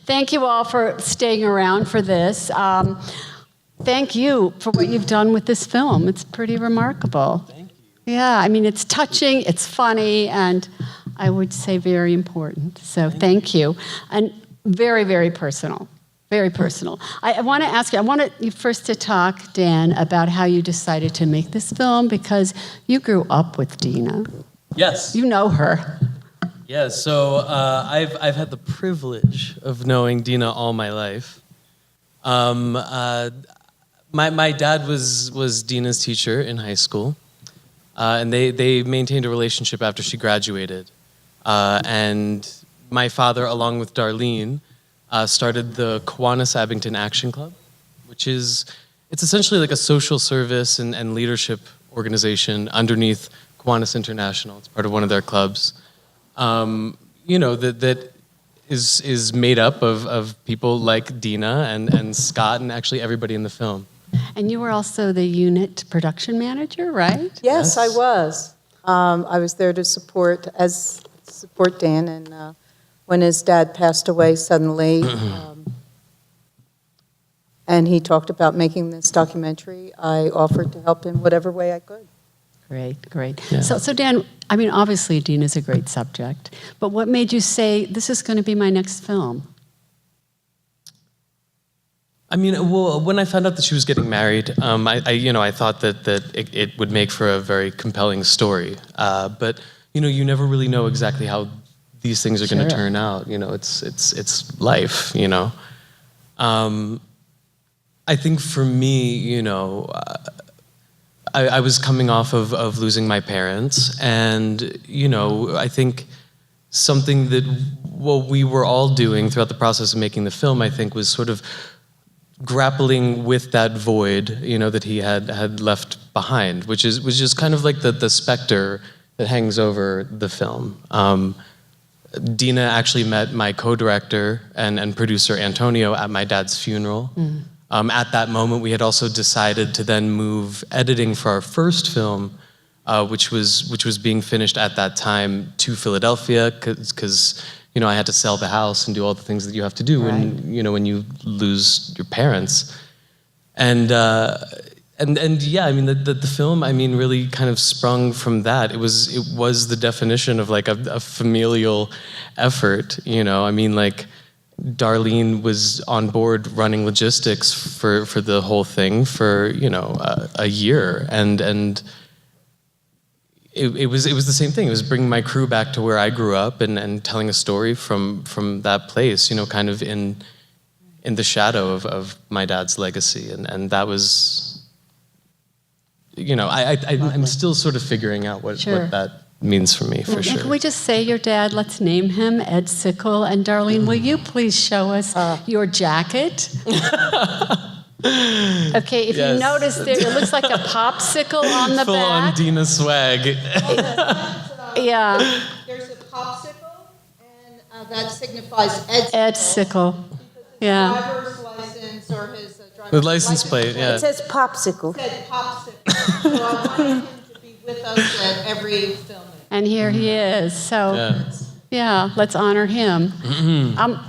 thank you all for staying around for this. Thank you for what you've done with this film. It's pretty remarkable. Thank you. Yeah, I mean, it's touching, it's funny, and I would say very important. So thank you. And very, very personal. Very personal. I want to ask you, I want you first to talk, Dan, about how you decided to make this film, because you grew up with Dina. Yes. You know her. Yeah, so I've had the privilege of knowing Dina all my life. My dad was Dina's teacher in high school, and they maintained a relationship after she graduated. And my father, along with Darlene, started the Kiwanis Abington Action Club, it's essentially like a social service and leadership organization underneath Kiwanis International. It's part of one of their clubs. That is made up of people like Dina and Scott and actually everybody in the film. And you were also the unit production manager, right? Yes, I was. I was there to support Dan, and when his dad passed away suddenly, and he talked about making this documentary, I offered to help in whatever way I could. Great. Yeah. So Dan, I mean, obviously Dina's a great subject, but what made you say, this is going to be my next film? I mean, well, when I found out that she was getting married, I thought that it would make for a very compelling story. But you never really know exactly how these things are going to turn out. It's life. I think for me, I was coming off of losing my parents, and I think something that we were all doing throughout the process of making the film, I think, was sort of grappling with that void, that he had left behind, which is kind of like the specter that hangs over the film. Dina actually met my co-director and producer Antonio at my dad's funeral. At that moment, we had also decided to then move editing for our first film, which was being finished at that time, to Philadelphia, because I had to sell the house and do all the things that you have to do when you lose your parents. And yeah, I mean the film, really kind of sprung from that. It was the definition of like a familial effort. Darlene was on board running logistics for the whole thing for a year, and it was the same thing. It was bringing my crew back to where I grew up and telling a story from that place, kind of in the shadow of my dad's legacy, and that was, I'm still sort of figuring out what that means for me, for sure. Can we just say your dad, let's name him Ed Sickle, and Darlene, will you please show us your jacket? Okay, if you notice there, it looks like a popsicle on the Full back. on Dina swag. Yeah. There's a popsicle, and that signifies Ed Sickle. Yeah. driver's license or his driver's The license plate, yeah. It says popsicle. It said popsicle. So I wanted him to be with us at every filming. And here he is. So, yeah, let's honor him.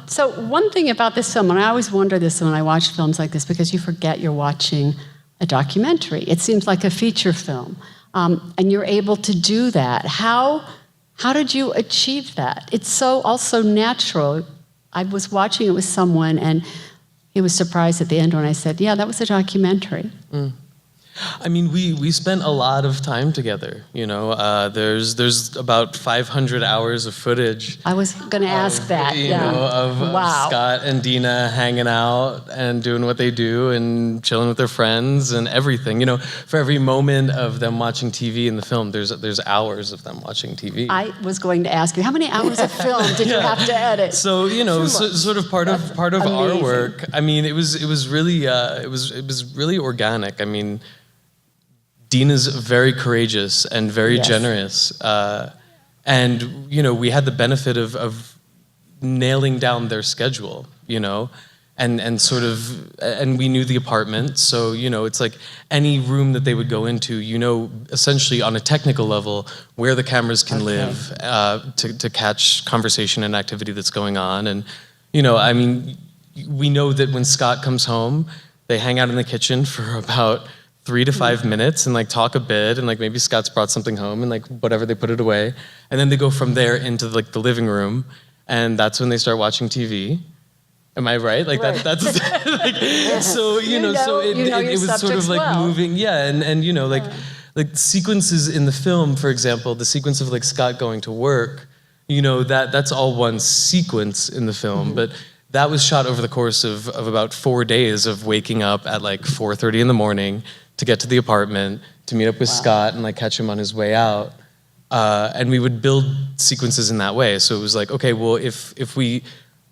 So one thing about this film, and I always wonder this when I watch films like this, because you forget you're watching a documentary. It seems like a feature film. And you're able to do that. How did you achieve that? It's so also natural. I was watching it with someone, and he was surprised at the end when I said, yeah, that was a documentary. We spent a lot of time together. There's about 500 hours of footage. I was going to ask that. Of Scott and Dina hanging out and doing what they do and chilling with their friends and everything. For every moment of them watching TV in the film, there's hours of them watching TV. I was going to ask you, how many hours of film did you have to edit? So sort of part of our work. It was really organic. Dina's very courageous and very generous. And, we had the benefit of nailing down their schedule, and we knew the apartment. So, it's like any room that they would go into, essentially on a technical level, where the cameras can live to catch conversation and activity that's going on. And, You know, I mean, we know that when Scott comes home, they hang out in the kitchen for about 3 to 5 minutes and like talk a bit, and like maybe Scott's brought something home and like whatever, they put it away, and then they go from there into like the living room, and that's when they start watching TV. Am I right? Like Right. that's like, so so it was sort of like moving, yeah, and you know like sequences in the film, for example, the sequence of like Scott going to work, you know, that's all one sequence in the film, but that was shot over the course of about 4 days of waking up at like 4:30 in the morning to get to the apartment, to meet up with Scott and like catch him on his way out. And we would build sequences in that way. So it was like, okay, well, if we,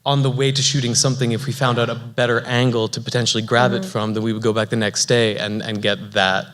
on the way to shooting something, if we found out a better angle to potentially grab it from, then we would go back the next day and get that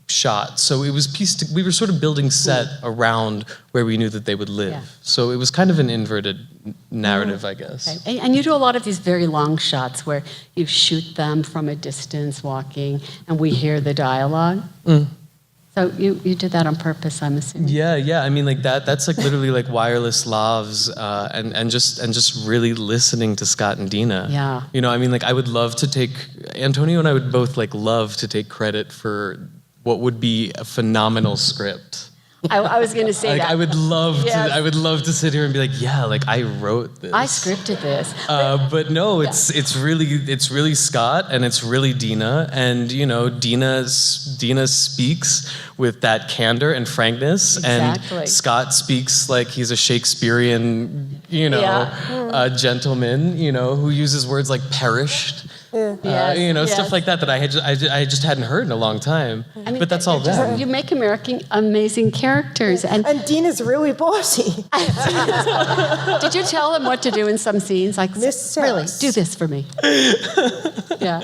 shot. So it was we were sort of building set around where we knew that they would live. Yeah. So it was kind of an inverted narrative, I guess. Okay. And you do a lot of these very long shots where you shoot them from a distance walking and we hear the dialogue. So you did that on purpose, I'm assuming. Yeah. I mean, like that's like literally like wireless lavs, and just really listening to Scott and Dina. Yeah. You know, I mean, like I would love to take Antonio and I would both like love to take credit for what would be a phenomenal script. I was going to say Like that. I would love Yes. to. I would love to sit here and be like, yeah, like I wrote this. I scripted this. But no, it's really Scott and it's really Dina, and you know Dina speaks with that candor and frankness, Exactly. and Scott speaks like he's a Shakespearean, you know, gentleman, you know, who uses words like perished. Yes, you know, yes. stuff like that I just hadn't heard in a long time. I mean, but that's all them. You make amazing characters. And Dina's really bossy. did you tell them what to do in some scenes? Like, Miss really, Sass. do this for me. Yeah.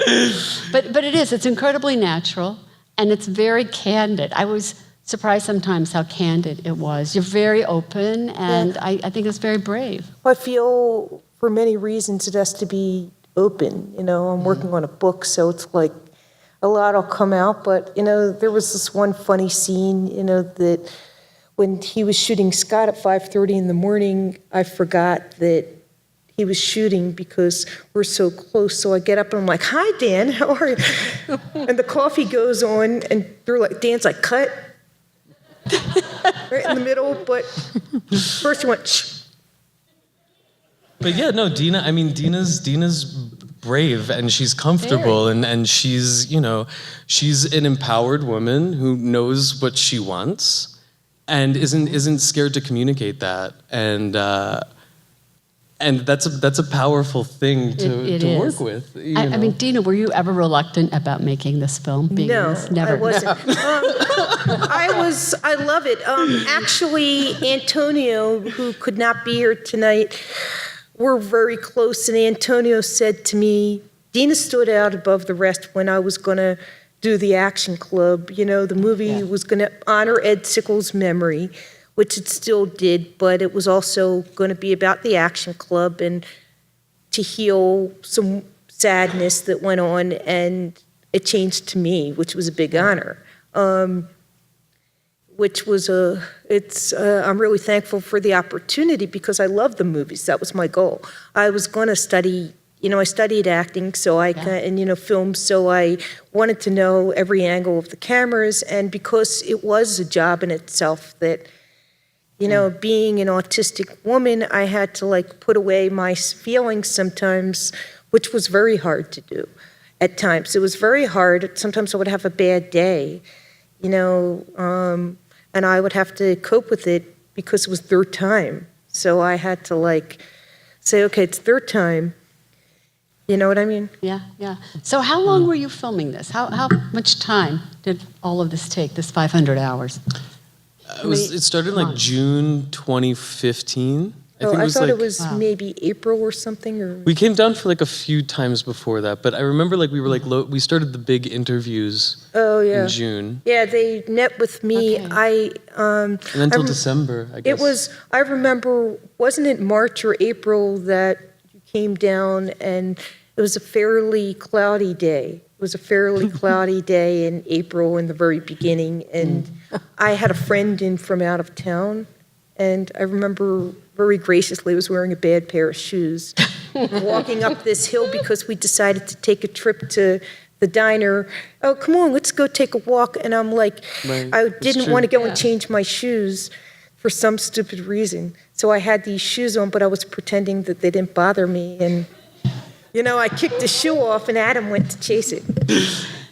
But it's incredibly natural and it's very candid. I was surprised sometimes how candid it was. You're very open and I think it's very brave. I feel for many reasons it has to be open. You know, I'm working on a book, so it's like a lot will come out. But, you know, there was this one funny scene, you know, that when he was shooting Scott at 5:30 in the morning, I forgot that he was shooting because we're so close. So I get up and I'm like, "Hi, Dan, how are you?" And the coffee goes on, and Dan's like, "Cut." Right in the middle, but first he went, "Shh." But yeah, no, Dina, I mean, Dina's brave and she's comfortable and she's, you know, she's an empowered woman who knows what she wants and isn't scared to communicate that. And that's a powerful thing to work with. I mean, Dina, were you ever reluctant about making this film? No, Never. I wasn't. I love it. Actually, Antonio, who could not be here tonight, we're very close, and Antonio said to me, Dina stood out above the rest when I was going to do the Action Club. You know, the movie was going to honor Ed Sickles' memory, which it still did, but it was also going to be about the Action Club and to heal some sadness that went on, and it changed to me, which was a big honor. Which was I'm really thankful for the opportunity because I love the movies. That was my goal. I was going to study, you know, I studied acting, and, you know, film, so I wanted to know every angle of the cameras, and because it was a job in itself that, you know, being an autistic woman, I had to, like, put away my feelings sometimes, which was very hard to do at times. It was very hard. Sometimes I would have a bad day, you know, and I would have to cope with it because it was their time. So I had to like say, okay, it's their time. You know what I mean? Yeah. So how long were you filming this? How much time did all of this take, this 500 hours? It started like June 2015. I thought it was Wow. maybe April or something. Or We came down for like a few times before that, but I remember like we were like we started the big interviews in June. Yeah, they met with me. Okay. And until December, I guess. I remember, wasn't it March or April that you came down and it was a fairly cloudy day. It was a fairly cloudy day in April in the very beginning, and I had a friend in from out of town, and I remember very graciously was wearing a bad pair of shoes. walking up this hill because we decided to take a trip to the diner. Oh, come on, let's go take a walk. And I'm like, I didn't want to go and change my shoes for some stupid reason. So I had these shoes on, but I was pretending that they didn't bother me. And, I kicked the shoe off and Adam went to chase it.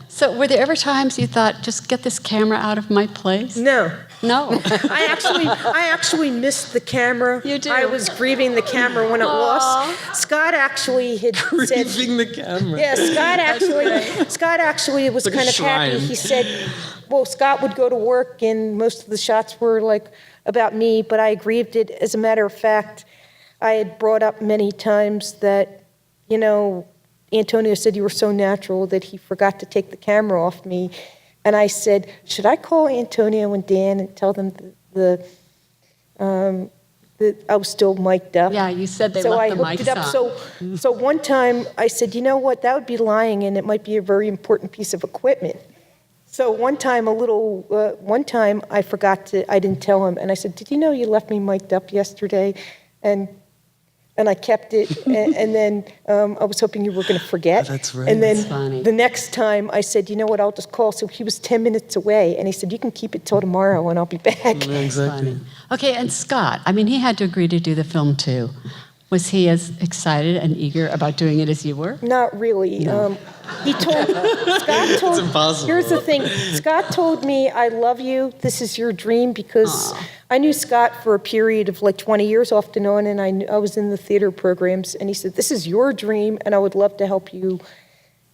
So were there ever times you thought, just get this camera out of my place? No. No. I actually missed the camera. You do? I was grieving the camera when it lost. Scott actually had said... Grieving the camera. Yeah, Scott actually was kind of happy. He said, well, Scott would go to work and most of the shots were like about me, but I grieved it. As a matter of fact, I had brought up many times that, Antonio said you were so natural that he forgot to take the camera off me. And I said, should I call Antonio and Dan and tell them that I was still mic'd up? Yeah, you said they left the mics on. So one time I said, you know what, that would be lying and it might be a very important piece of equipment. So one time I forgot I didn't tell him. And I said, did you know you left me mic'd up yesterday? And I kept it, and then I was hoping you were going to forget. Oh, that's right. And then That's funny. the next time I said, you know what, I'll just call. So he was 10 minutes away, and he said, you can keep it till tomorrow, and I'll be back. Yeah, exactly. Funny. Okay, and Scott, he had to agree to do the film too. Was he as excited and eager about doing it as you were? Not really. Scott told, impossible. Here's the thing. Scott told me, I love you. This is your dream, because I knew Scott for a period of like 20 years off and on, and I was in the theater programs, and he said, this is your dream, and I would love to help you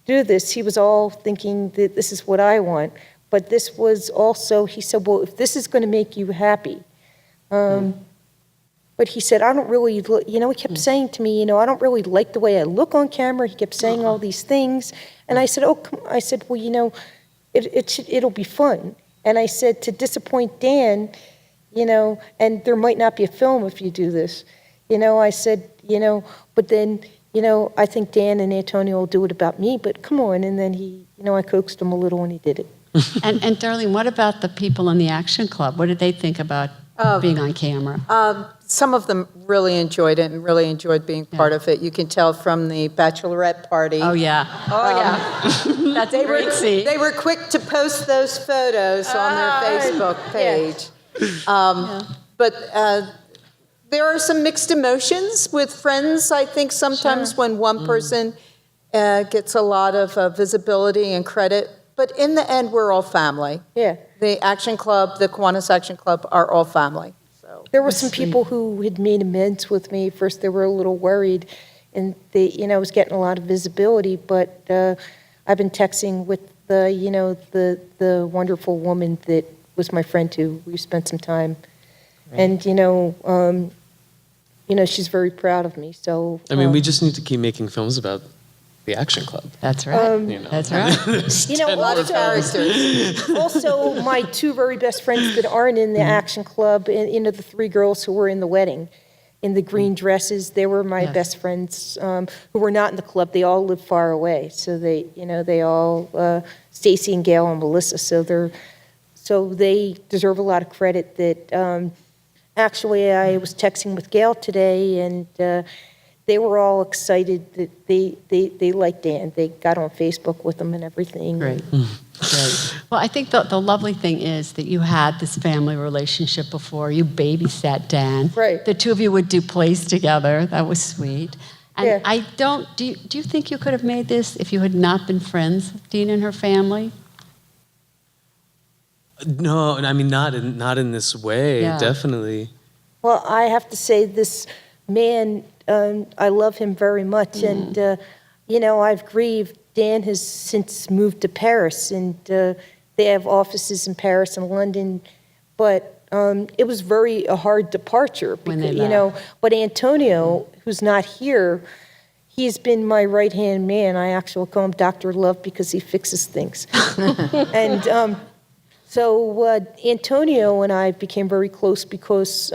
do this. He was all thinking that this is what I want. But this was also, he said, well, if this is going to make you happy, but he said, I don't really, he kept saying to me, I don't really like the way I look on camera. He kept saying all these things. And I said, well, it'll be fun. And I said, to disappoint Dan, and there might not be a film if you do this. I said, but then, I think Dan and Antonio will do it about me, but come on. And then he, I coaxed him a little and he did it. And Darlene, what about the people in the Action Club? What did they think about being on camera? Some of them really enjoyed it and really enjoyed being part of it. You can tell from the bachelorette party. Oh, yeah. That's a great scene. They were quick to post those photos on their Facebook page. But there are some mixed emotions with friends. I think sometimes when one person gets a lot of visibility and credit. But in the end, we're all family. Yeah. The Action Club, the Kiwanis Action Club are all family. There were some people who had made amends with me. First, they were a little worried, and I was getting a lot of visibility. But I've been texting with the wonderful woman that was my friend too. We spent some time, and she's very proud of me. So we just need to keep making films about the Action Club. That's right. That's right. A lot of characters. Also, my two very best friends that aren't in the Action Club, and the three girls who were in the wedding, in the green dresses, they were my best friends who were not in the club. They all live far away, so they all Stacy and Gail and Melissa. So they deserve a lot of credit. That actually, I was texting with Gail today, and they were all excited that they liked Dan. They got on Facebook with him and everything. Great. Great. Well, I think the lovely thing is that you had this family relationship before. You babysat Dan. Right. The two of you would do plays together. That was sweet. And do you think you could have made this if you had not been friends with Dina and her family? No, not in this way, definitely. Well, I have to say this man, I love him very much, and I've grieved. Dan has since moved to Paris, and they have offices in Paris and London, but it was a hard departure. When they left. But Antonio, who's not here, he's been my right-hand man. I actually call him Dr. Love because he fixes things. And so Antonio and I became very close because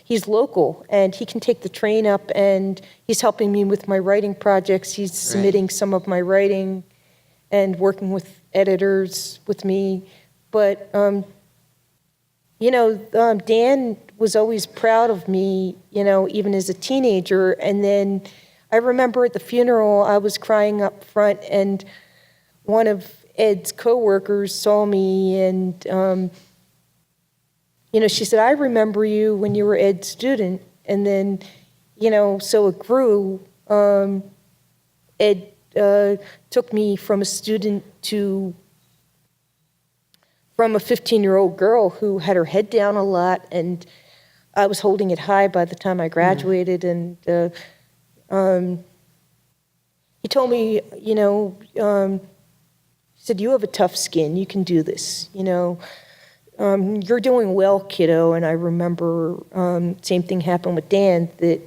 he's local, and he can take the train up, and he's helping me with my writing projects. He's submitting some of my writing and working with editors with me. But, Dan was always proud of me, even as a teenager. And then I remember at the funeral, I was crying up front, and one of Ed's coworkers saw me, and she said, "I remember you when you were Ed's student." And then, so it grew. Ed took me from a student from a 15-year-old girl who had her head down a lot, and I was holding it high by the time I graduated. And he told me, he said, "You have a tough skin. You can do this. You're doing well, kiddo." And I remember same thing happened with Dan, that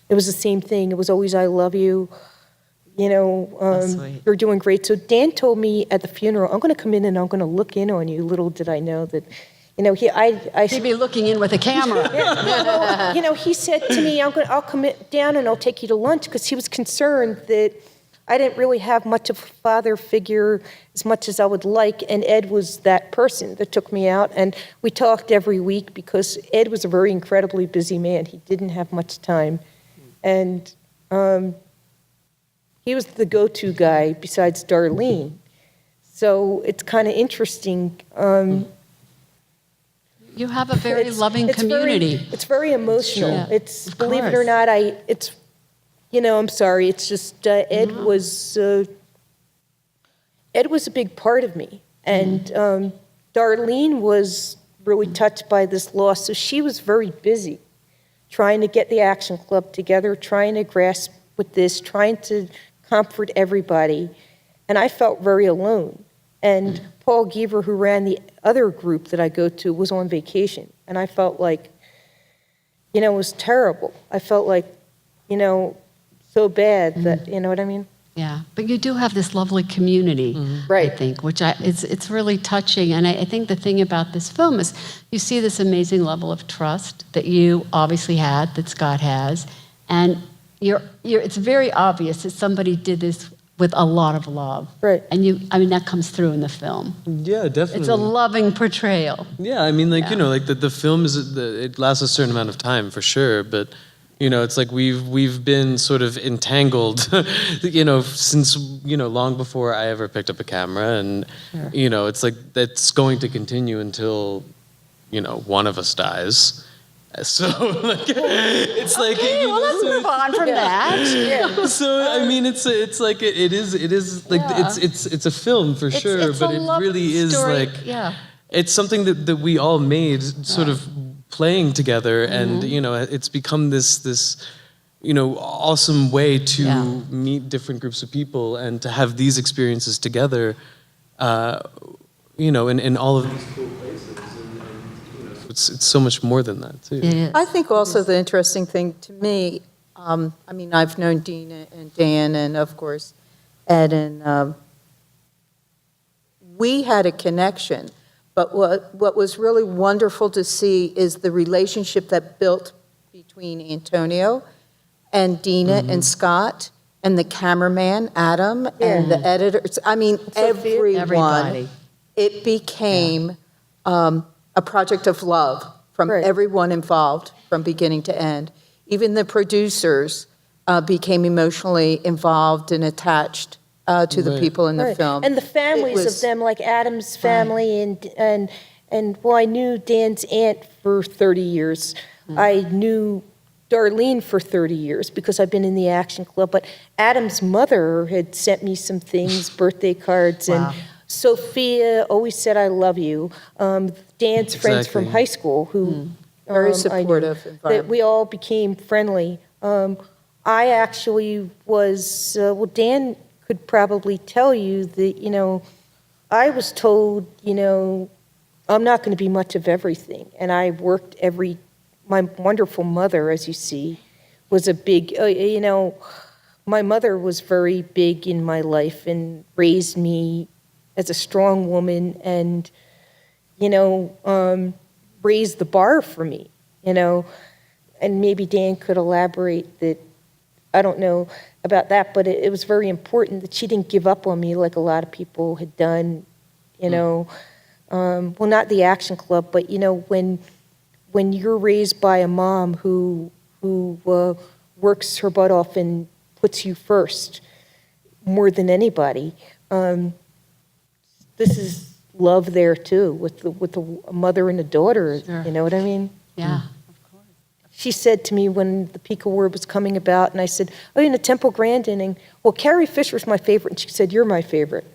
it was the same thing. It was always, "I love you. Sweet. You're doing great." So Dan told me at the funeral, "I'm going to come in and I'm going to look in on you." Little did I know that, He'd be looking in with a camera. he said to me, "I'll come down and I'll take you to lunch," because he was concerned that I didn't really have much of a father figure as much as I would like, and Ed was that person that took me out, and we talked every week because Ed was a very incredibly busy man. He didn't have much time, and he was the go-to guy besides Darlene. So it's kind of interesting. You have a very loving community. It's very emotional. Yeah, It's, of believe it course. or not, I'm sorry. It's just Ed was a big part of me, and Darlene was really touched by this loss. So she was very busy, trying to get the Action Club together, trying to grasp with this, trying to comfort everybody, and I felt very alone. And Paul Giever, who ran the other group that I go to, was on vacation, and I felt like, it was terrible. I felt like, so bad that, you know what I mean? Yeah, but you do have this lovely community, Right. I think, which it's really touching. And I think the thing about this film is you see this amazing level of trust that you obviously had, that Scott has, and it's very obvious that somebody did this with a lot of love. Right. And that comes through in the film. Yeah, definitely. It's a loving portrayal. Yeah, the film it lasts a certain amount of time for sure, but it's like we've been sort of entangled, since long before I ever picked up a camera, and Sure. it's like that's going to continue until one of us dies. So it's like Well, let's move on from that. So it's like it is like it's a film for sure, It's but a it lovely really is story. like Yeah. it's something that we all made sort of playing together, and it's become this awesome way to meet different groups of people and to have these experiences together, in all of these cool places. It's so much more than that too. It is. I think also the interesting thing to me, I've known Dina and Dan and of course Ed, and we had a connection. But what was really wonderful to see is the relationship that built between Antonio and Dina and Scott and the cameraman, Adam, and the editors. Everyone. Everybody. It became a project of love from Right. everyone involved from beginning to end. Even the producers became emotionally involved and attached to the people in the Right. film. And the families was- of them, like Adam's family, and I knew Dan's aunt for 30 years. I knew Darlene for 30 years because I've been in the Action Club, but Adam's mother had sent me some things, birthday cards, and Wow. Sophia always said, "I love you." Dan's friends from Exactly. high school who Very I knew, supportive that environment. we all became friendly. I actually was, Dan could probably tell you that, I was told, I'm not going to be much of everything. And I worked my wonderful mother, as you see, was a big, my mother was very big in my life and raised me as a strong woman and, raised the bar for me, and maybe Dan could elaborate that. I don't know about that, but it was very important that she didn't give up on me like a lot of people had done, well, not the Action Club, but, when you're raised by a mom who works her butt off and puts you first more than anybody. This is love there too, with the mother and the daughter. Sure. You know what I mean? Yeah. She said to me when the Peak Award was coming about, and I said, "Oh, in the Temple Grand inning." Well, Carrie Fisher's my favorite, and she said, "You're my favorite."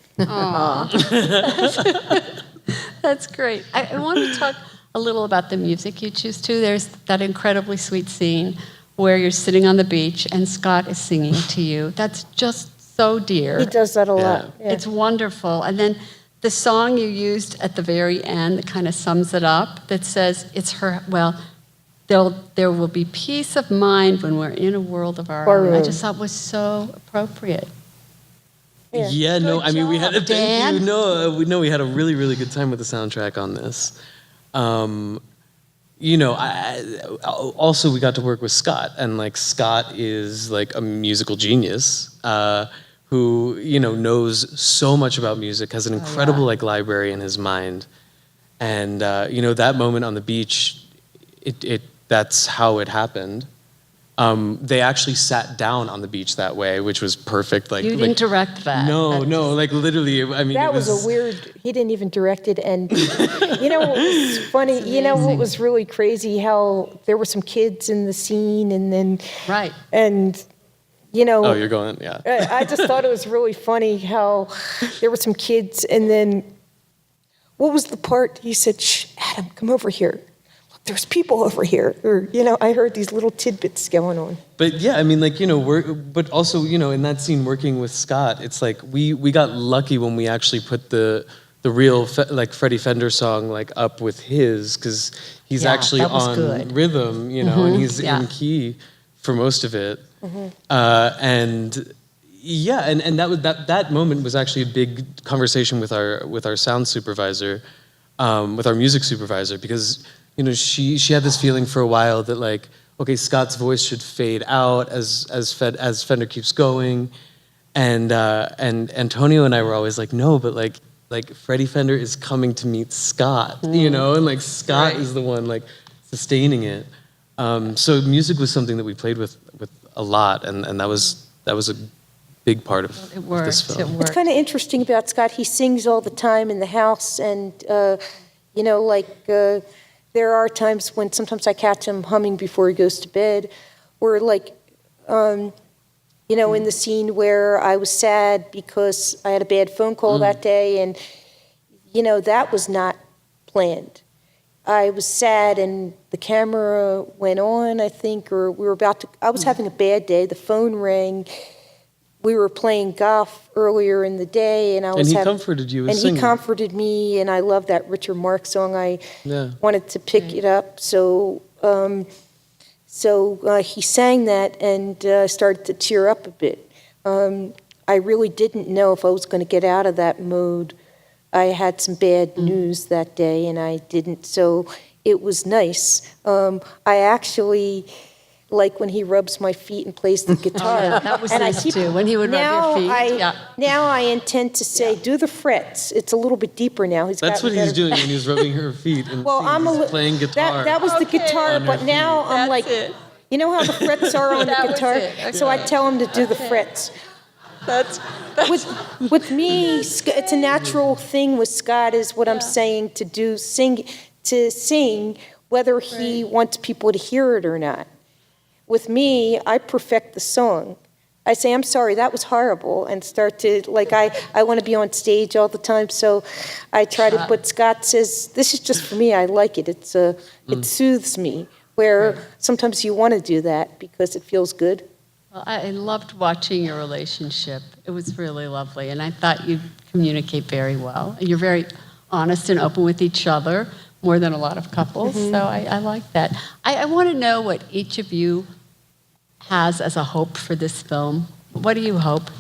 That's great. I want to talk a little about the music you choose too. There's that incredibly sweet scene where you're sitting on the beach and Scott is singing to you. That's just so dear. He does that a lot. Yeah. It's wonderful. And then the song you used at the very end that kind of sums it up, that says it's her, well, there will be peace of mind when we're in a world of our own. I just thought was so appropriate. Yeah, no, I mean, we had a Dan. we had a really, really good time with the soundtrack on this. You know, also we got to work with Scott, and like Scott is like a musical genius who, you know, knows so much about music, has an incredible like library in his mind, and you know, that moment on the beach, that's how it happened. They actually sat down on the beach that way, which was perfect. Like You didn't direct that. No, like literally. I mean, That was a weird. He didn't even direct it, and you know what was funny? You know what was really crazy? How there were some kids in the scene, and then Right. and you know. Oh, you're going, yeah. I just thought it was really funny how there were some kids, and then what was the part? He said, "Shh, Adam, come over here. Look, there's people over here." Or you know, I heard these little tidbits going on. But yeah, I mean, like, you know, but also, you know, in that scene working with Scott, it's like we got lucky when we actually put the real like Freddie Fender song like up with his, because he's actually that was on good. rhythm, you know, and he's Yeah. in key for most of it. And yeah, and that moment was actually a big conversation with our sound supervisor, with our music supervisor, because you know she had this feeling for a while that like, okay, Scott's voice should fade out as Fender keeps going, and Antonio and I were always like, no, but like Freddie Fender is coming to meet Scott, you know, and like Scott is the one like sustaining it. So music was something that we played with a lot, and that was a big part of this film. What's kind of interesting about Scott, he sings all the time in the house, and you know, like there are times when sometimes I catch him humming before he goes to bed, or like, you know, in the scene where I was sad because I had a bad phone call that day, and you know, that was not planned. I was sad, and the camera went on, I think, or we were about to, I was having a bad day, the phone rang. We were playing golf earlier in the day, and I was And he comforted you with singing. he comforted me, and I love that Richard Marx song. I wanted to pick it up, so he sang that, and started to tear up a bit. I really didn't know if I was going to get out of that mode. I had some bad news that day, and I didn't, so it was nice. I actually like when he rubs my feet and plays the guitar. That was and nice too, when he would rub your feet. Now I intend to say, do the frets. It's a little bit deeper now. That's what he's doing when he's rubbing her feet and he's playing guitar. That was the guitar, but now I'm like, you know how the frets are on the guitar? So I tell him to do the frets. With me, it's a natural thing with Scott, is what I'm saying, to do, sing, whether he wants people to hear it or not. With me, I perfect the song. I say, I'm sorry, that was horrible, and start to, like, I want to be on stage all the time, so I try to, but Scott says, this is just for me, I like it. It soothes me, where sometimes you want to do that because it feels good. Well, I loved watching your relationship. It was really lovely, and I thought you communicate very well. And you're very honest and open with each other, more than a lot of couples, so I like that. I want to know what each of you has as a hope for this film. What do you hope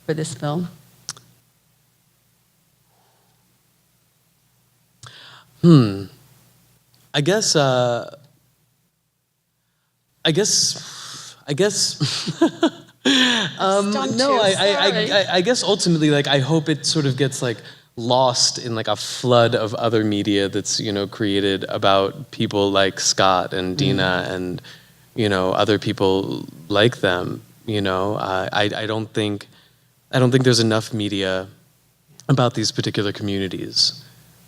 for this film? I guess no, I guess ultimately, like, I hope it sort of gets like lost in like a flood of other media that's, you know, created about people like Scott and Dina other people like them. I don't think there's enough media about these particular communities.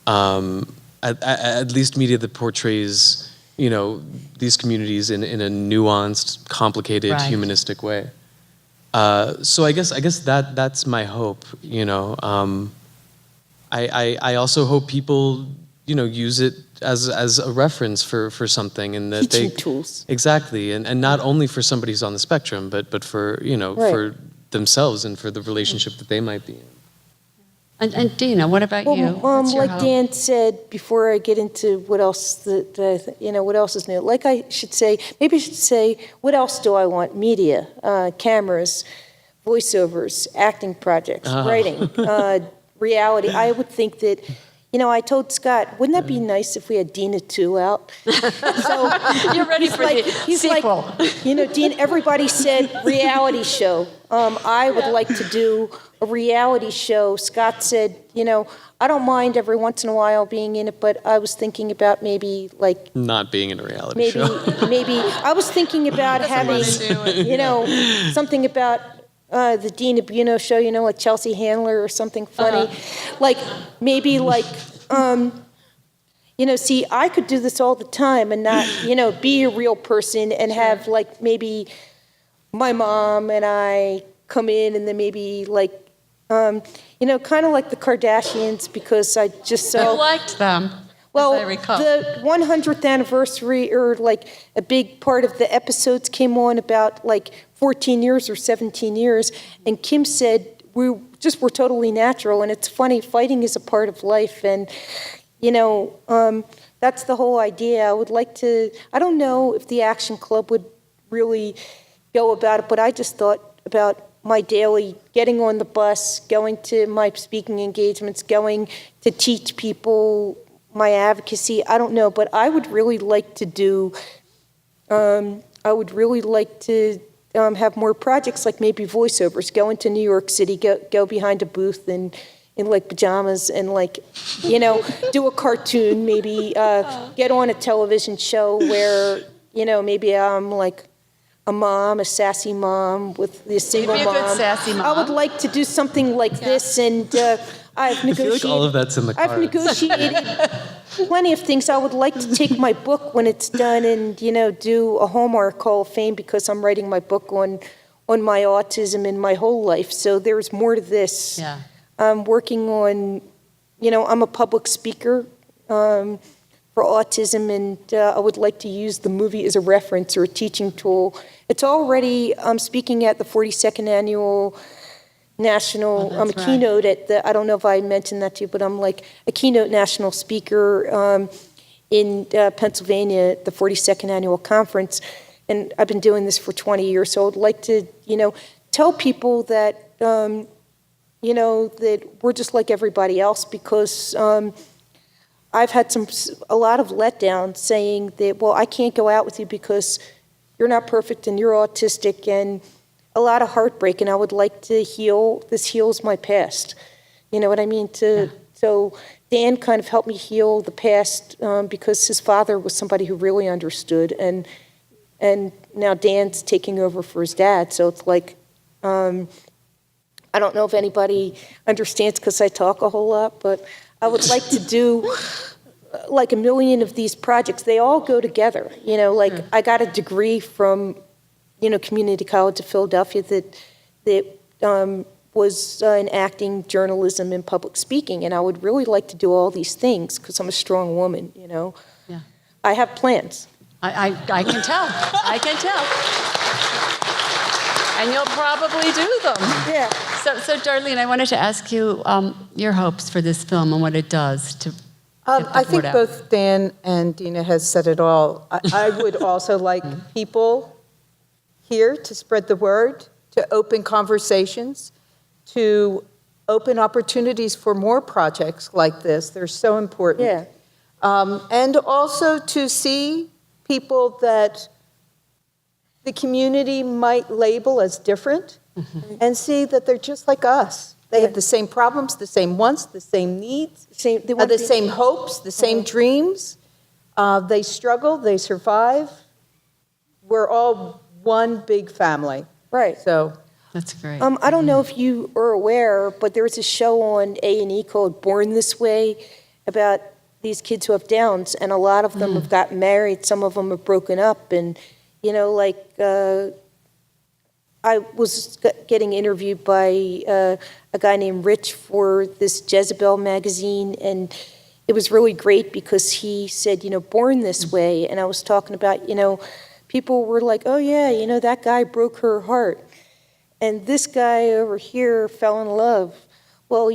At least media that portrays, these communities in a nuanced, complicated, humanistic way. So I guess that's my hope. I also hope people, use it as a reference for something, and that Teaching tools. Exactly, and not only for somebody who's on the spectrum, but for for themselves and for the relationship that they might be in. And Dina, what about you? What's your Like hope? Dan said, before I get into what else what else is new, maybe I should say, what else do I want? Media, cameras, voiceovers, acting projects, writing, reality. I would think that, I told Scott, wouldn't that be nice if we had Dina 2 out? So You're ready for the sequel. Dean, everybody said reality show. I would like to do a reality show. Scott said, I don't mind every once in a while being in it, but I was thinking about maybe not being in a reality show. Maybe I was thinking about having, something about the Dina Buno show, like Chelsea Handler or something funny. Maybe see, I could do this all the time and not, be a real person and have maybe my mom and I come in and then maybe kind of like the Kardashians, because I just so... You liked them, Well, as I recall. the 100th anniversary, or a big part of the episodes came on about 14 years or 17 years, and Kim said we're totally natural, and it's funny, fighting is a part of life, and that's the whole idea. I would like to, I don't know if the Action Club would really go about it, but I just thought about my daily getting on the bus, going to my speaking engagements, going to teach people my advocacy. I don't know, but I would really like to do, have more projects, like maybe voiceovers, go into New York City, go behind a booth in pajamas and do a cartoon, maybe get on a television show where, maybe I'm a mom, a sassy mom with a single You'd be a mom. good sassy mom. I would like to do something like this, and I've negotiated. I feel like all of that's in the cards. I've negotiated plenty of things. I would like to take my book when it's done and, do a Hallmark Hall of Fame, because I'm writing my book on my autism and my whole life. So there's more to this. Yeah. I'm working on, I'm a public speaker for autism, and I would like to use the movie as a reference or a teaching tool. It's already, I'm speaking at the 42nd Annual National, I'm a keynote at the, I don't know if I mentioned that to you, but I'm a keynote national speaker in Pennsylvania at the 42nd Annual Conference, and I've been doing this for 20 years, so I'd like to, tell people that, that we're just like everybody else, because I've had a lot of letdown saying that, well, I can't go out with you because you're not perfect and you're autistic, and a lot of heartbreak, and I would like to heal. This heals my past. You know what I mean? So Dan kind of helped me heal the past because his father was somebody who really understood, and now Dan's taking over for his dad. So it's I don't know if anybody understands because I talk a whole lot, but I would like to do a million of these projects. They all go together. I got a degree from Community College of Philadelphia that was in acting, journalism, and public speaking, and I would really like to do all these things because I'm a strong woman. Yeah. I have plans. I can tell. I can tell. And you'll probably do them. Yeah. So Darlene, I wanted to ask you your hopes for this film and what it does to. I think both Dan and Dina has said it all. I would also like people here to spread the word, to open conversations, to open opportunities for more projects like this. They're so important. Yeah. And also to see people that the community might label as different, and see that they're just like us. They have the same problems, the same wants, the same needs, the same hopes, the same dreams. They struggle, they survive, we're all one big family. Right. So, That's great. I don't know if you are aware, but there was a show on A&E called Born This Way about these kids who have Downs, and a lot of them have gotten married. Some of them have broken up, and I was getting interviewed by a guy named Rich for this Jezebel magazine, and it was really great because he said, Born This Way, and I was talking about, people were like, oh yeah, that guy broke her heart. And this guy over here fell in love. Well,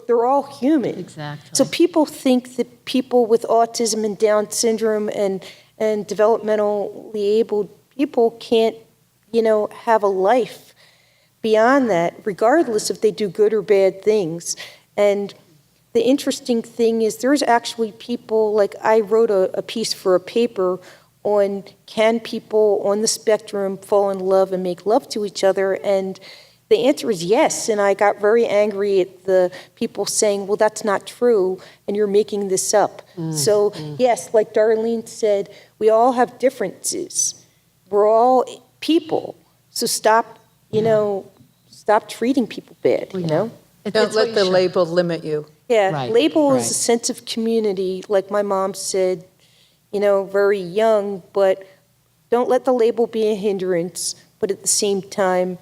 they're all human. Exactly. So people think that people with autism and Down syndrome and developmentally able people can't, have a life beyond that, regardless if they do good or bad things. And the interesting thing is there's actually people, like I wrote a piece for a paper on can people on the spectrum fall in love and make love to each other, and the answer is yes. And I got very angry at the people saying, well, that's not true, and you're making this up. So yes, like Darlene said, we all have differences. We're all people. So stop treating people bad, don't let the label limit you. Yeah, Right, label is right. a sense of community, like my mom said, very young, but don't let the label be a hindrance. But at the same time,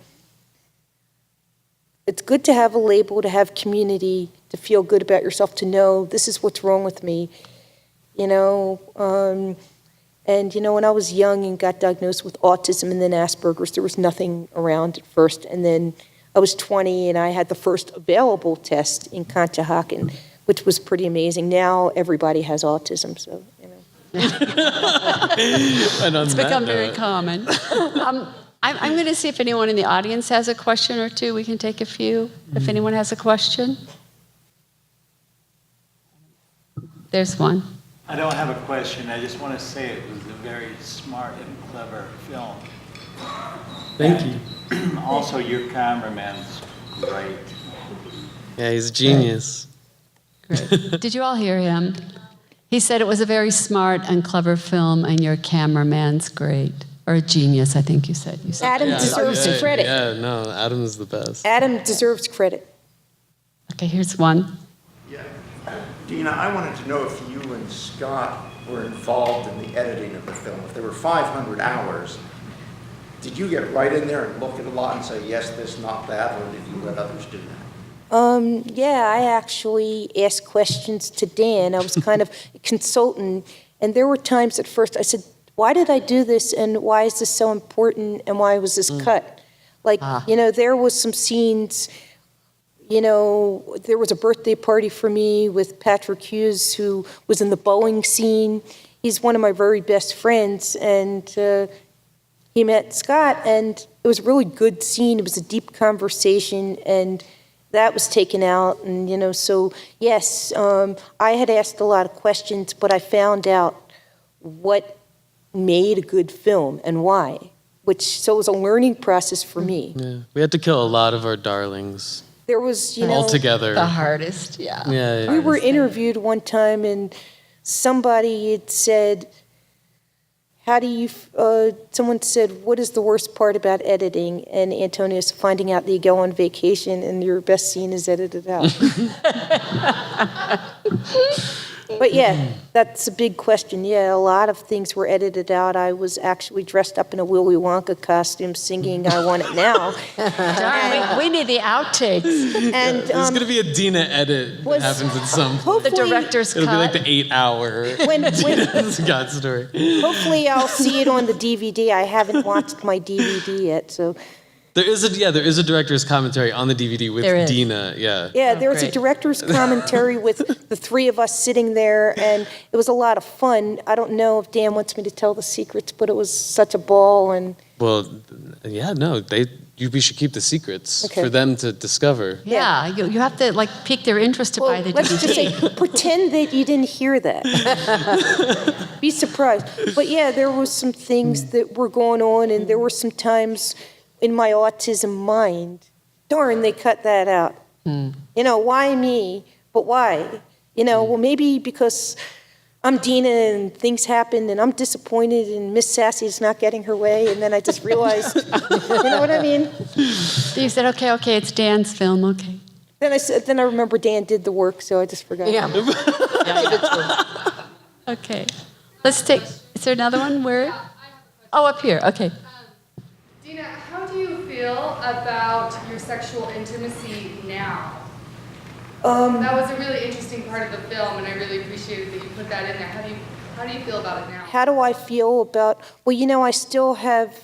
it's good to have a label, to have community, to feel good about yourself, to know this is what's wrong with me, And, when I was young and got diagnosed with autism and then Asperger's, there was nothing around at first. And then I was 20 and I had the first available test in Conshohocken, which was pretty amazing. Now everybody has autism, so, And on It's that become very note- common. I'm going to see if anyone in the audience has a question or two. We can take a few. If anyone has a question. There's one. I don't have a question. I just want to say it was a very smart and clever film. Thank you. Also, your cameraman's great. Yeah, he's a genius. Great. Did you all hear him? He said it was a very smart and clever film, and your cameraman's great. Or a genius, I think you said. Adam deserves credit. Yeah, no, Adam's the best. Adam deserves credit. Okay, here's one. Yeah. Dina, I wanted to know if you and Scott were involved in the editing of the film. If there were 500 hours, did you get right in there and look at a lot and say, yes, this, not that, or did you let others do that? Yeah, I actually asked questions to Dan. I was kind of a consultant, and there were times at first I said, why did I do this, and why is this so important, and why was this cut? Like, there was some scenes, there was a birthday party for me with Patrick Hughes, who was in the bowling scene. He's one of my very best friends, and he met Scott, and it was a really good scene. It was a deep conversation, and that was taken out. And, so yes, I had asked a lot of questions, but I found out what made a good film and why, so it was a learning process for me. Yeah, we had to kill a lot of our darlings There was, all together. The hardest, yeah. Yeah, we were interviewed one time, and somebody had said, someone said, what is the worst part about editing? And Antonia's finding out that you go on vacation and your best scene is edited out. But yeah, that's a big question. Yeah, a lot of things were edited out. I was actually dressed up in a Willy Wonka costume singing I Want It Now. Darn, we need the outtakes. And There's going to be a Dina edit that happens at some point. The hopefully, director's It'll be like cut. the 8-hour when, God story. hopefully I'll see it on the DVD. I haven't watched my DVD yet, so. There is a director's commentary on the DVD with There is. Dina. Yeah. Yeah, there was a great. director's commentary with the three of us sitting there, and it was a lot of fun. I don't know if Dan wants me to tell the secrets, but it was such a ball, and Well, yeah, no, we should keep the secrets Okay. for them to discover. Yeah, you have to pique their interest to buy well, the let's just DVD. say, pretend that you didn't hear that. Be surprised. But yeah, there was some things that were going on, and there were some times in my autism mind, darn, they cut that out. Why me? But why? Well, maybe because I'm Dina and things happen and I'm disappointed and Miss Sassy's not getting her way, and then I just realized, you know what I mean? So you said, okay, it's Dan's film, okay. Then I remember Dan did the work, so I just forgot. Yeah. Okay. Let's take, is there another one? Where? Oh, up here, okay. Dina, how do you feel about your sexual intimacy now? That was a really interesting part of the film, and I really appreciated that you put that in there. How do you feel about it now? How do I feel about, well, you know, I still have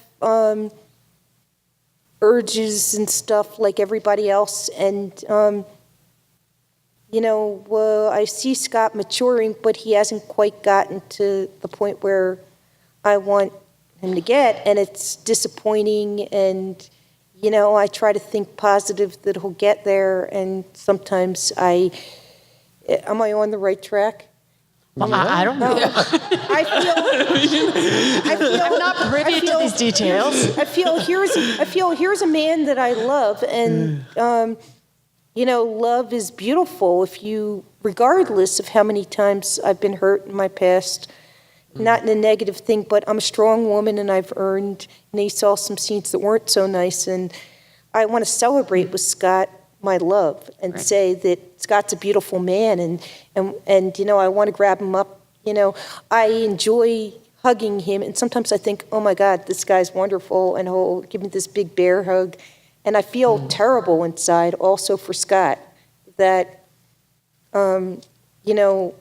urges and stuff like everybody else, and, you know, I see Scott maturing, but he hasn't quite gotten to the point where I want him to get, and it's disappointing, and, you know, I try to think positive that he'll get there, and sometimes am I on the right track? Well, I don't know. I feel I'm not privy to these details. I feel here's a man that I love, and you know, love is beautiful regardless of how many times I've been hurt in my past. Not in a negative thing, but I'm a strong woman, and I've earned. And he saw some scenes that weren't so nice, and I want to celebrate with Scott my love and say that Scott's a beautiful man, and you know, I want to grab him up. You know, I enjoy hugging him, and sometimes I think, oh my God, this guy's wonderful, and he'll give me this big bear hug, and I feel terrible inside also for Scott that, you know,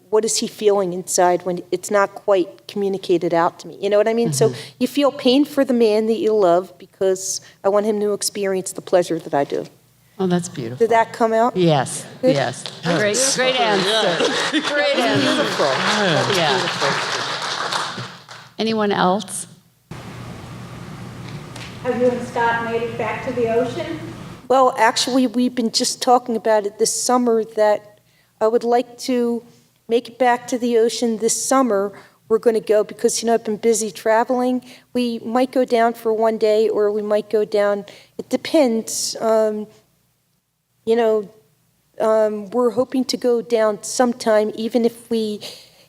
what is he feeling inside when it's not quite communicated out to me? You know what I mean? So you feel pain for the man that you love because I want him to experience the pleasure that I do. Oh, that's beautiful. Did that come out? Yes, yes. Great answer. Great answer. Beautiful. Yeah. Anyone else? Have you and Scott made it back to the ocean? Well, actually, we've been just talking about it this summer that I would like to make it back to the ocean this summer. We're going to go because, you know, I've been busy traveling. We might go down for one day or we might go down. It depends. You know, we're hoping to go down sometime, even if we,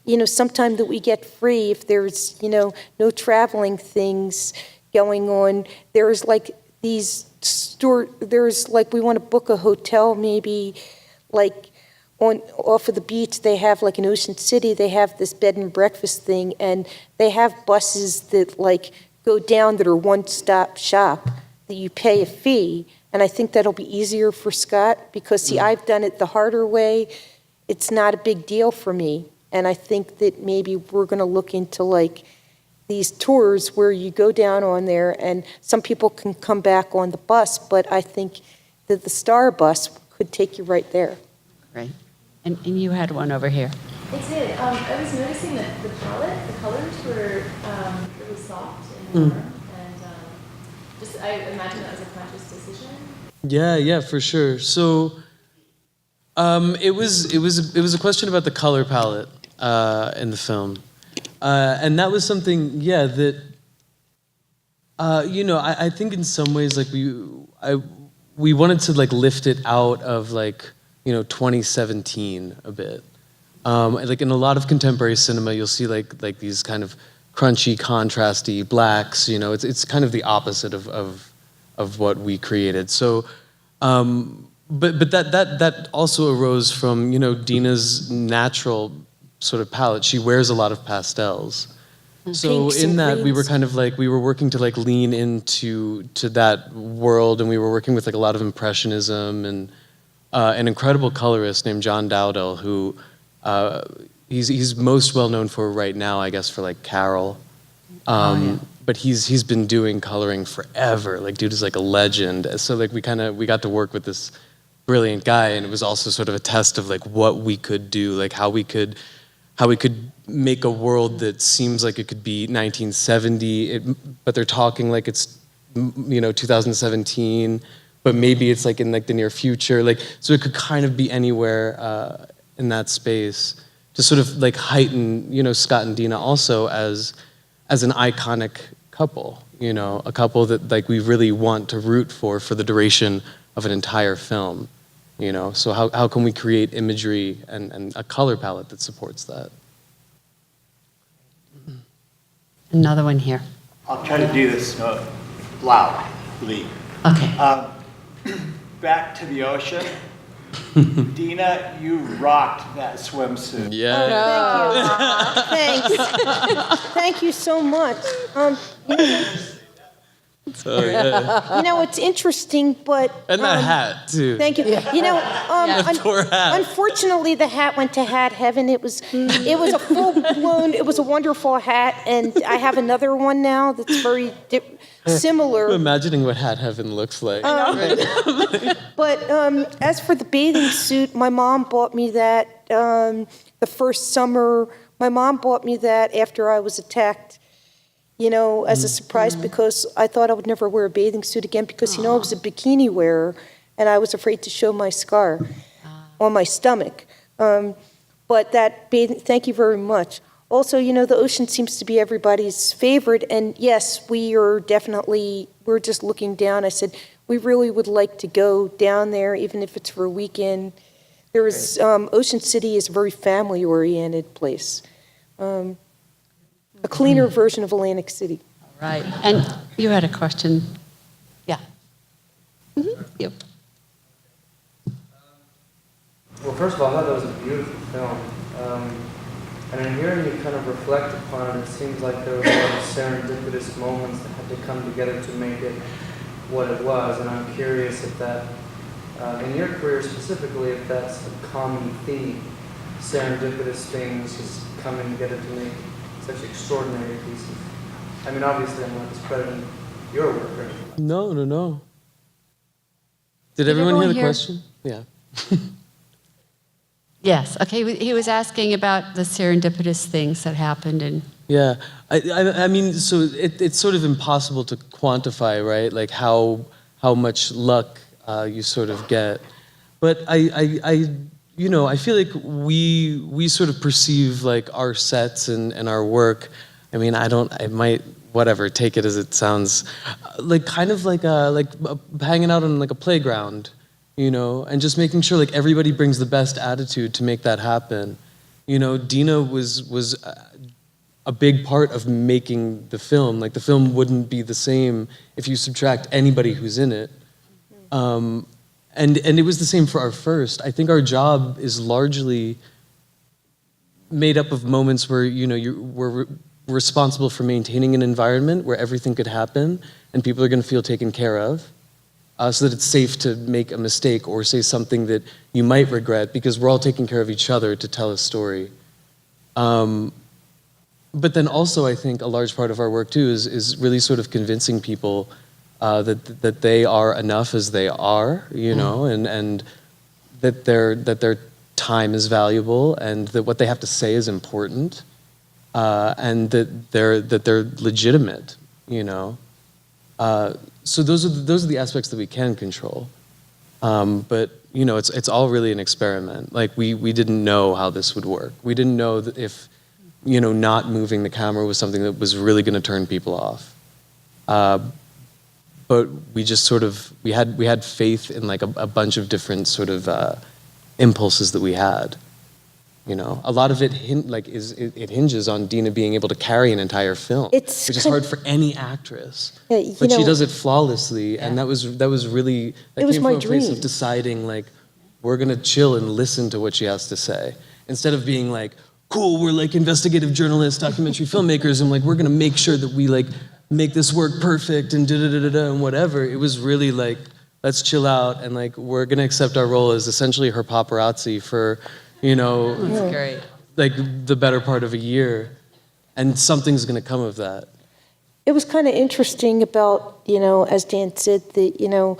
you know, sometime that we get free, if there's, you know, no traveling things going on. There's like there's like, we want to book a hotel maybe like off of the beach. They have like in Ocean City, they have this bed and breakfast thing, and they have buses that like go down that are one-stop shop that you pay a fee. And I think that'll be easier for Scott because, see, I've done it the harder way. It's not a big deal for me. And I think that maybe we're going to look into like these tours where you go down on there and some people can come back on the bus, but I think that the Star bus could take you right there. Great. And you had one over here. I did. I was noticing that the palette, the colors were really soft and warm, and just I imagine that was a conscious decision. Yeah, for sure. So, it was a question about the color palette in the film, and that was something, that you know, I think in some ways like we wanted to like lift it out of like, you know, 2017 a bit. Like in a lot of contemporary cinema, you'll see like these kind of crunchy, contrasty blacks. You know, it's kind of the opposite of what we created. So, but that also arose from, you know, Dina's natural sort of palette. She wears a lot of pastels. So Pinks in and that, we were greens. kind of like, we were working to like lean into that world, and we were working with like a lot of impressionism and an incredible colorist named John Dowdell, who he's most well known for right now, I guess, for like Carol. But he's been doing coloring forever. Like, dude is like a legend. So like we got to work with this brilliant guy, and it was also sort of a test of like what we could do, like how we could make a world that seems like it could be 1970, but they're talking like it's, you know, 2017, but maybe it's like in like the near future, like, so it could kind of be anywhere in that space to sort of like heighten, you know, Scott and Dina also as an iconic couple, you know, a couple that like we really want to root for the duration of an entire film. you know? So how can we create imagery and a color palette that supports that? Another one here. I'll try to do this loudly. Okay. Back to the ocean. Dina, you rocked that swimsuit. Yeah. Thanks. Thank you so much. So, yeah. You know, it's interesting, but... And that hat, too. Thank you. You know, That poor hat. unfortunately, the hat went to hat heaven. It was a full-blown, it was a wonderful hat, and I have another one now that's very similar. I'm imagining what hat heaven looks like. But as for the bathing suit, my mom bought me that the first summer. My mom bought me that after I was attacked, you know, as a surprise, because I thought I would never wear a bathing suit again because, you know, I was a bikini wearer and I was afraid to show my scar on my stomach. But that bathing, thank you very much. Also, you know, the ocean seems to be everybody's favorite. And yes, we're just looking down. I said, we really would like to go down there, even if it's for a weekend. Ocean City is a very family-oriented place. A cleaner version of Atlantic City. Right. And you had a question. Yeah. Yep. Well, first of all, I thought that was a beautiful film. And in hearing you kind of reflect upon it, it seems like there was a lot of serendipitous moments that had to come together to make it what it was. And I'm curious if that, in your career specifically, if that's a common theme, serendipitous things just coming together to make such extraordinary pieces. I mean, obviously, I'm not discrediting your work or anything. No. Did everyone hear the question? Yeah. Yes. Okay. He was asking about the serendipitous things that happened, and Yeah, I mean, so it's sort of impossible to quantify, right? Like how much luck you sort of get, but I feel like we sort of perceive like our sets and our work. I mean, I might whatever take it as it sounds, like kind of like hanging out on like a playground, you know, and just making sure like everybody brings the best attitude to make that happen. You know, Dina was a big part of making the film. Like the film wouldn't be the same if you subtract anybody who's in it. And it was the same for our first. I think our job is largely made up of moments where, you know, we're responsible for maintaining an environment where everything could happen and people are going to feel taken care of, so that it's safe to make a mistake or say something that you might regret, because we're all taking care of each other to tell a story. But then also, I think a large part of our work too is really sort of convincing people that they are enough as they are, you know, and that their time is valuable, and that what they have to say is important, and that they're legitimate, you know. So those are the aspects that we can control. But you know, it's all really an experiment. Like we didn't know how this would work. We didn't know that if, you know, not moving the camera was something that was really going to turn people off. But we just sort of we had faith in like a bunch of different sort of impulses that we had. You know, a lot of it it hinges on Dina being able to carry an entire film, which is hard for any actress. Yeah, but she does it flawlessly, and that was really that was came my from a place dream. of deciding like we're gonna chill and listen to what she has to say, instead of being like, cool, we're like investigative journalists, documentary filmmakers, and like we're gonna make sure that we like make this work perfect and da-da-da-da-da and whatever. It was really like, let's chill out, and like we're gonna accept our role as essentially her paparazzi for, you know, that's great. like the better part of a year, and something's gonna come of that. It was kind of interesting about, you know, as Dan said, that, you know,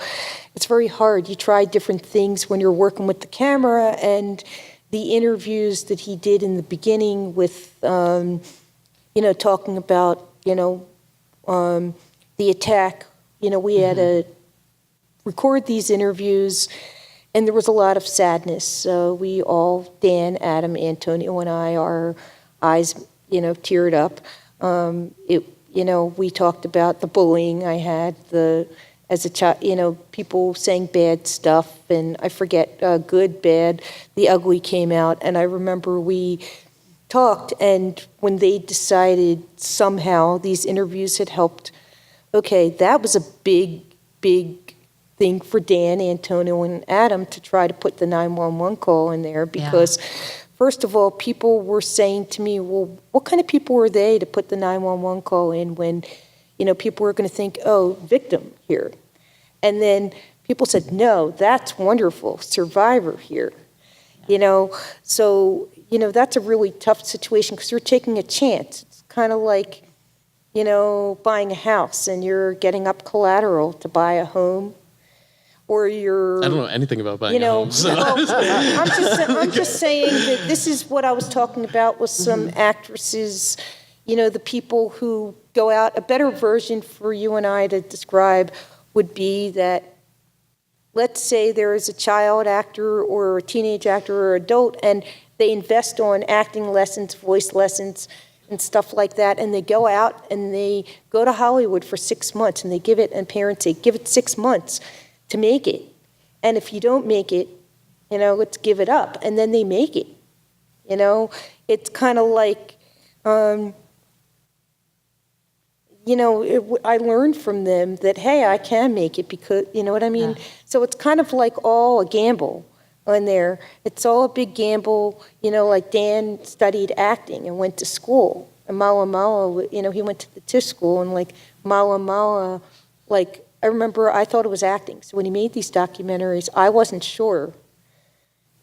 it's very hard. You try different things when you're working with the camera, and the interviews that he did in the beginning with, you know, talking about, you know, the attack. You know, we had to record these interviews, and there was a lot of sadness. We all, Dan, Adam, Antonio, and I, our eyes, you know, teared up. You know, we talked about the bullying I had, as a child, people saying bad stuff, and I forget, good, bad, the ugly came out, and I remember we talked, and when they decided somehow these interviews had helped, okay, that was a big, big thing for Dan, Antonio, and Adam to try to put the 911 call in there because, first of all, people were saying to me, well, what kind of people were they to put the 911 call in when, people were going to think, oh, victim here. And then people said, no, that's wonderful, survivor here. So, that's a really tough situation because you're taking a chance. It's kind of like, buying a house and you're getting up collateral to buy a home. Or you're... I don't know anything about buying a home. So. I'm just saying that this is what I was talking about with some actresses, the people who go out. A better version for you and I to describe would be that, let's say there is a child actor or a teenage actor or adult, and they invest on acting lessons, voice lessons, and stuff like that, and they go out and they go to Hollywood for 6 months, and they give it, and parents say, give it 6 months to make it. And if you don't make it, let's give it up. And then they make it. It's kind of like, I learned from them that, hey, I can make it because, you know what I mean? Yeah. So it's kind of like all a gamble on there. It's all a big gamble, like Dan studied acting and went to school. And Mala, he went to the Tisch school, and like Mala, like, I remember I thought it was acting. So when he made these documentaries, I wasn't sure.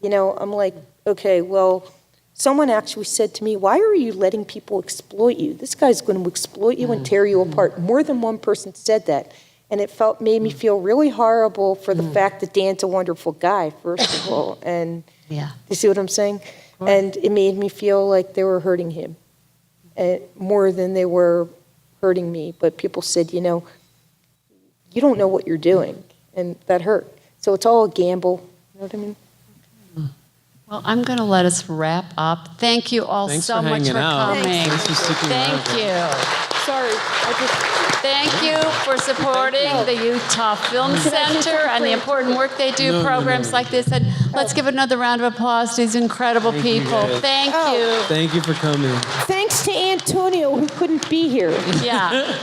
I'm like, okay, well, someone actually said to me, why are you letting people exploit you? This guy's going to exploit you and tear you apart. More than one person said that. And it made me feel really horrible for the fact that Dan's a wonderful guy, first of all. And you see what I'm saying? And it made me feel like they were hurting him more than they were hurting me. But people said, you don't know what you're doing, and that hurt. So it's all a gamble, you know what I mean? Well, I'm going to let us wrap up. Thank you all so much for coming. Thanks for sticking around. Thank you. Sorry, Thank you for supporting the Utah Film Center and the important work they do, programs like this. And let's give another round of applause to these incredible people. Thank you. Thank you for coming. Thanks to Antonio, who couldn't be here. Yeah.